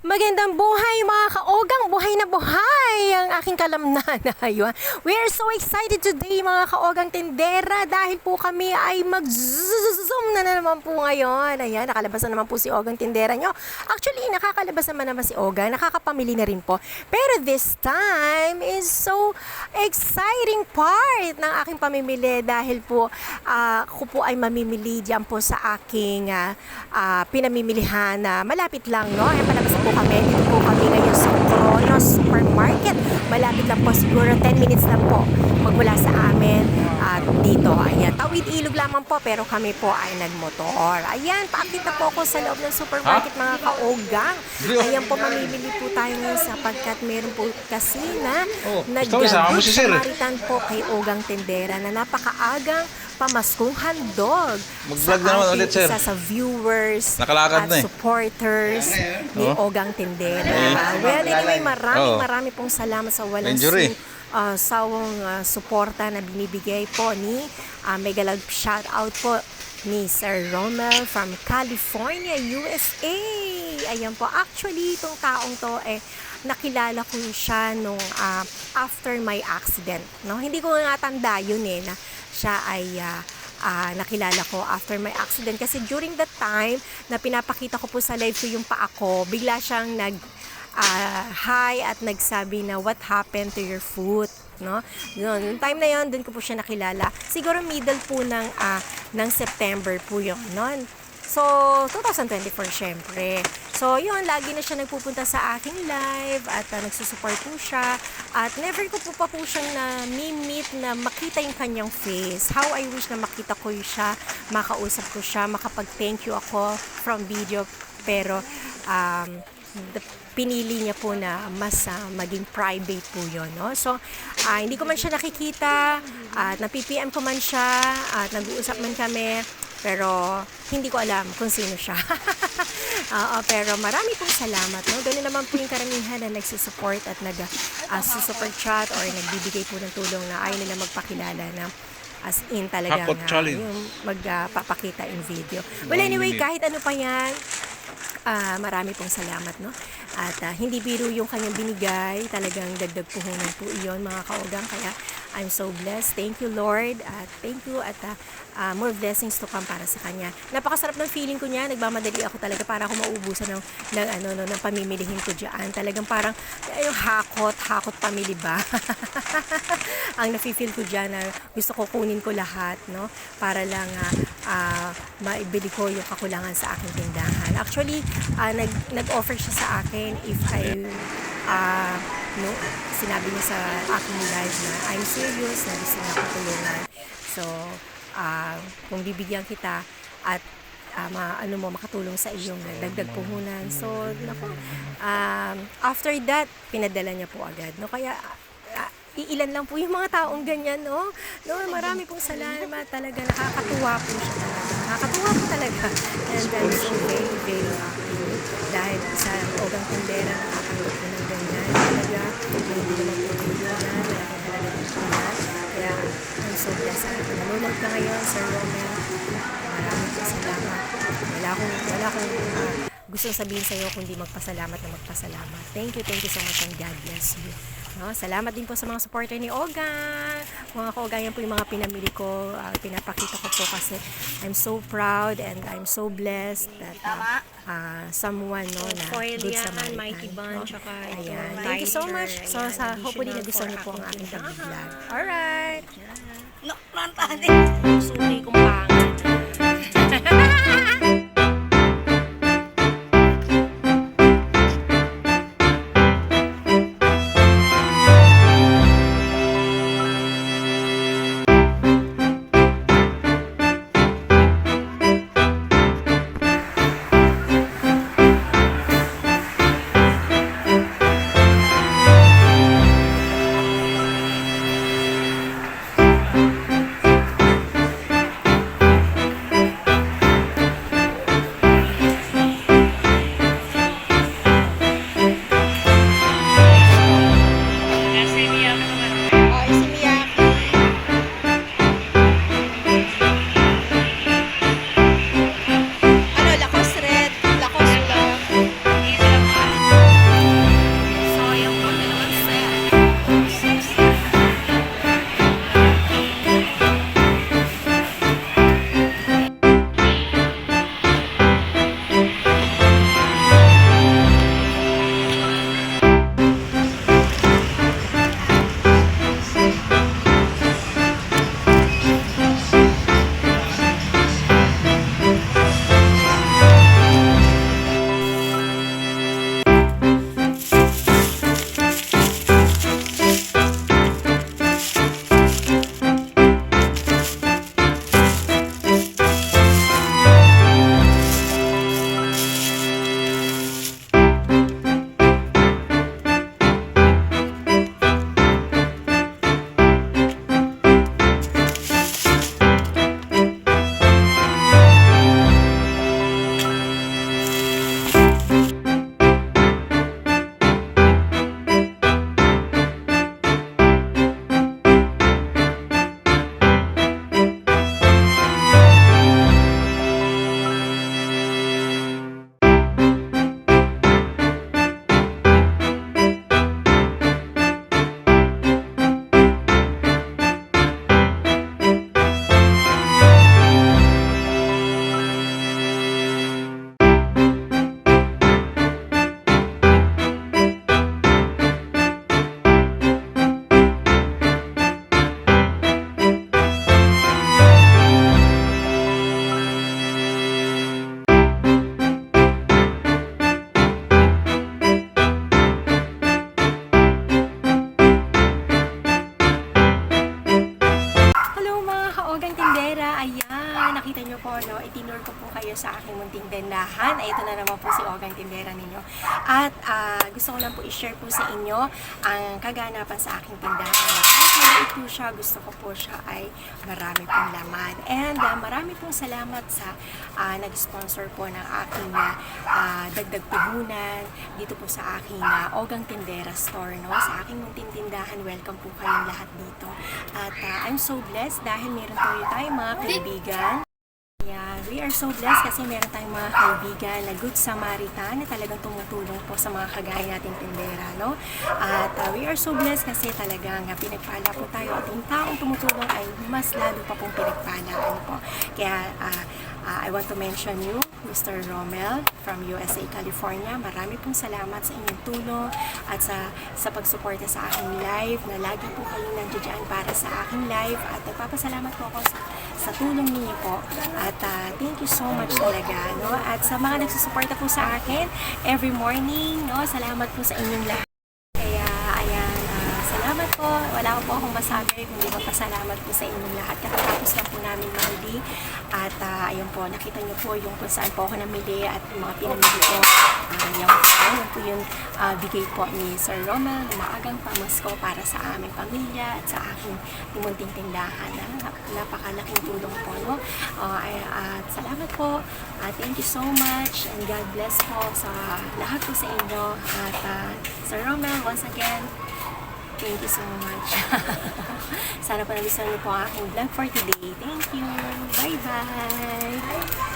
Magandang buhay mga kaogang, buhay na buhay ang aking kalamnan. Ayun. We are so excited today mga kaogang tindera dahil po kami ay mag-zoom na naman po ngayon. Ayan, nakalabas na naman po si Ogang tindera nyo. Actually, nakakalabas naman si Ogang, nakakapamili na rin po. Pero this time is so exciting part ng aking pamimili dahil po ako po ay mamimili diyan po sa aking pinamimilihan na malapit lang, no? Ayan, palabas po kami. Dito po kami ngayon sa Kronos Supermarket. Malapit lang po, siguro 10 minutes lang po magmula sa amin at dito. Ayan, tawid ilog lamang po pero kami po ay nagmotor. Ayan, paakita po ako sa loob ng supermarket mga kaogang. Ayan po, mamimili po tayo ngayon sapagkat meron po kasi na Good Samaritan po kay Ogang Tindera na napakaagang pamaskong handog Mag-vlog na naman ulit, sir. isa sa viewers Nakalakad at na eh. supporters ni Ogang Tindera. Well, anyway, maraming pong salamat sa walang Injury. sawang suporta na binibigay po ni mega love shout out po ni Sir Romel from California, USA. Ayan po, actually itong taong to nakilala ko siya nung after my accident, no? Hindi ko nga tanda yun na siya ay nakilala ko after my accident kasi during that time na pinapakita ko po sa live ko yung paa ko, bigla siyang hi at nagsabi na what happened to your foot, no? Yung time na yon, doon ko po siya nakilala. Siguro middle po ng September po yun, no? So, 2024 syempre. So, yun, lagi na siya nagpupunta sa aking live at nagsusupport po siya. At never ko pa po siyang na-meet na makita yung kanyang face. How I wish na makita ko siya, makausap ko siya, makapag-thank you ako from video. Pero, pinili niya po na mas maging private po yun, no? So, hindi ko man siya nakikita, at napi-PM ko man siya, at nag-uusap man kami, pero hindi ko alam kung sino siya. Pero marami pong salamat, no? Ganun naman po yung karamihan na nagsusupport at nag-super chat or nagbibigay po ng tulong na ayaw nila magpakilala na as in talagang yung magpapakita in video. Well, anyway, kahit ano pa yan, marami pong salamat, no? At hindi biro yung kanyang binigay, talagang dagdag puhunan po iyon mga kaogang, kaya I'm so blessed. Thank you, Lord. Thank you at more blessings to come para sa kanya. Napakasarap ng feeling ko niya. Nagmamadali ako talaga para ako maubusan ng pamimilihin ko diyan. Talagang parang yung hakot pamili ba? Ang nafi-feel ko diyan na gusto ko kunin ko lahat, no? Para lang maibili ko yung kakulangan sa aking tindahan. Actually, nag-offer siya sa akin if no, sinabi niya sa aking live na I'm serious na gusto niya ako tulungan. So, kung bibigyan kita at makatulong sa iyong dagdag puhunan. So, after that, pinadala niya po agad. No? Kaya, iilan lang po yung mga taong ganyan, no? No, marami pong salamat talaga. Nakakatuwa po siya talaga. Nakakatuwa po talaga. And I'm so very, very happy. Dahil sa Ogang Tindera, nakatanggap po ng ganyan. Talaga, hindi naman po yung ganyan. Malaking halaga din po yan. Kaya, I'm so blessed. Nanonood ka ngayon, Sir Romel. Maraming po salamat. Wala akong gusto sabihin sa iyo kundi magpasalamat na magpasalamat. Thank you so much and God bless you. No, salamat din po sa mga supporter ni Ogang. Mga kaogang, yan po yung mga pinamili ko. Pinapakita ko po kasi I'm so proud and I'm so blessed that someone, no, na good Samaritan. Mighty Bunch, no? Ayan. Thank you so much. So, hopefully nagustuhan niyo po ang aking pag-vlog. Alright. Suki kong pangit. Ogang Tindera ninyo. At gusto ko lang po i-share po sa inyo ang kaganapan sa aking tindahan. Kahit maliit po siya, gusto ko po siya ay marami pong laman. And marami pong salamat sa nag-sponsor po ng aking dagdag puhunan dito po sa aking Ogang Tindera store, no? Sa aking munting tindahan, welcome po kayong lahat dito. At I'm so blessed dahil meron po tayong mga kaibigan. Yeah, we are so blessed kasi meron tayong mga kaibigan na Good Samaritan na talagang tumutulong po sa mga kagaya nating tindera, no? At we are so blessed kasi talagang pinagpala po tayo at yung taong tumutulong ay mas lalo pa pong pinagpala. Ano po? Kaya I want to mention you, Mr. Romel from USA, California. Marami pong salamat sa inyong tulong at sa pagsuporta sa aking live na lagi po kayong nandiyan para sa aking live at nagpapasalamat po ako sa tulong ninyo po at thank you so much talaga, no? At sa mga nagsusuporta po sa akin every morning, no? Salamat po sa inyong lahat. Kaya ayan, salamat po. Wala po akong masabi kundi magpasalamat po sa inyong lahat. Katatapos lang po namin mamili at ayun po, nakita niyo po yung kung saan po ako namili at yung mga pinamili ko. Yan po yung bigay po ni Sir Romel na maagang pamasko para sa aming pamilya at sa aking munting tindahan. Napakalaking tulong po, no? At salamat po. Thank you so much and God bless po sa lahat po sa inyo. At Sir Romel, once again, thank you so much. Sana po nagustuhan niyo po ang aking vlog for today. Thank you. Bye-bye.